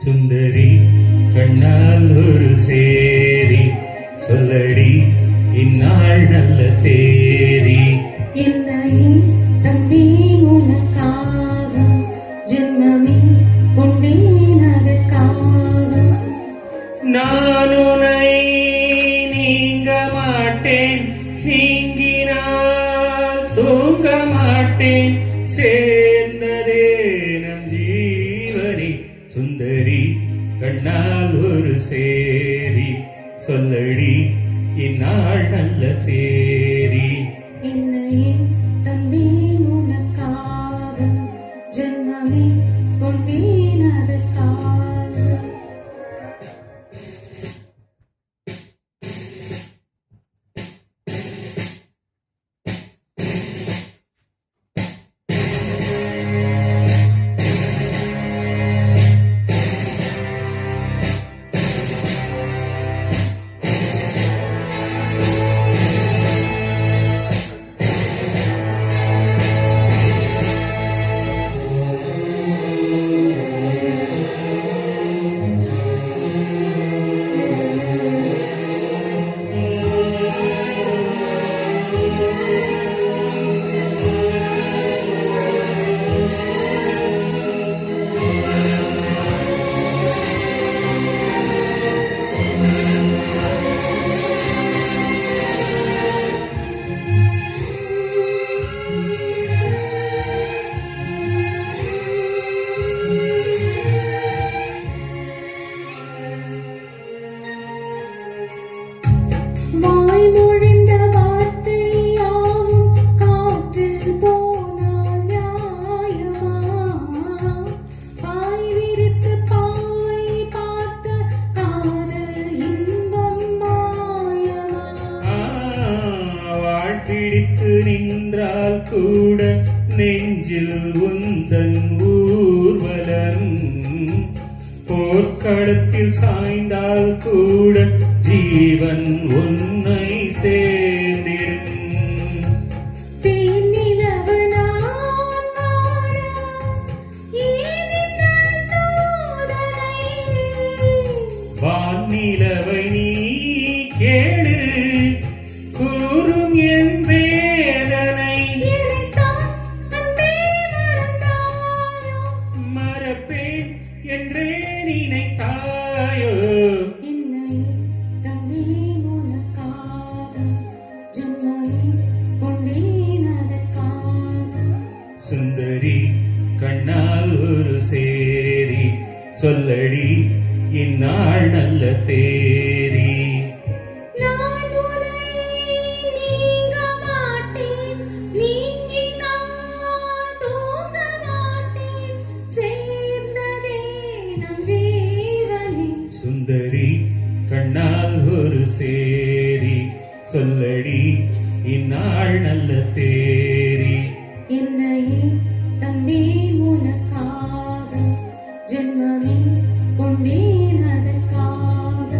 சுந்தரி கண்ணால் ஒரு சேரி சொல்லடி இந்நாள் நல்ல தேதி. என்னையும் தந்தேன் உனக்காக, ஜென்மமே கொண்டேன் அதற்காக. நான் உன்னை நீங்க மாட்டேன், நீங்கினால் தூங்க மாட்டேன், சேர்ந்ததே நம் ஜீவனி. சுந்தரி கண்ணால் ஒரு சேரி சொல்லடி இந்நாள் நல்ல தேதி. என்னையே தந்தேன் உனக்காக, ஜென்மமே கொண்டேன் அதற்காக. வாய்மொழிந்த வார்த்தை யாவும் காற்றில் போனால் நியாயமா? பாய் விரித்து பாவை பார்த்த காதல் இன்பம் மாயமா? வாழ்பிடித்து நின்றால் கூட நெஞ்சில் உந்தன் ஊர்வலம், போர்க்களத்தில் சாய்ந்தால் கூட ஜீவன் உன்னை சேர்ந்திடும். தேனிலவு நான் வாழ ஏன் இந்த சோதனை? வானிலவை நீ கேளு, கூறும் என் வேதனை. என்னைத்தான் அன்பே மறந்தாயோ? மறப்பேன் என்றே நினைத்தாயோ? என்னையே தந்தேன் உனக்காக, ஜென்மமே கொண்டேன் அதற்காக. சுந்தரி கண்ணால் ஒரு சேரி சொல்லடி இந்நாள் நல்ல தேதி. நான் உன்னை நீங்க மாட்டேன், நீங்கினால் தூங்க மாட்டேன், சேர்ந்ததே நம் ஜீவனே. சுந்தரி கண்ணால் ஒரு சேரி சொல்லடி இந்நாள் நல்ல தேதி. என்னையே தந்தேன் உனக்காக, ஜென்மமே கொண்டேன் அதற்காக.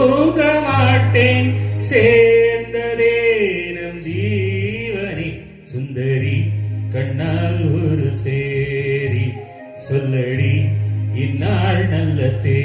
தூங்க மாட்டேன் சேர்ந்ததே நம் ஜீவனே சுந்தரி கண்ணால் ஒரு சேரி சொல்லடி இந்நாள் நல்ல தேரி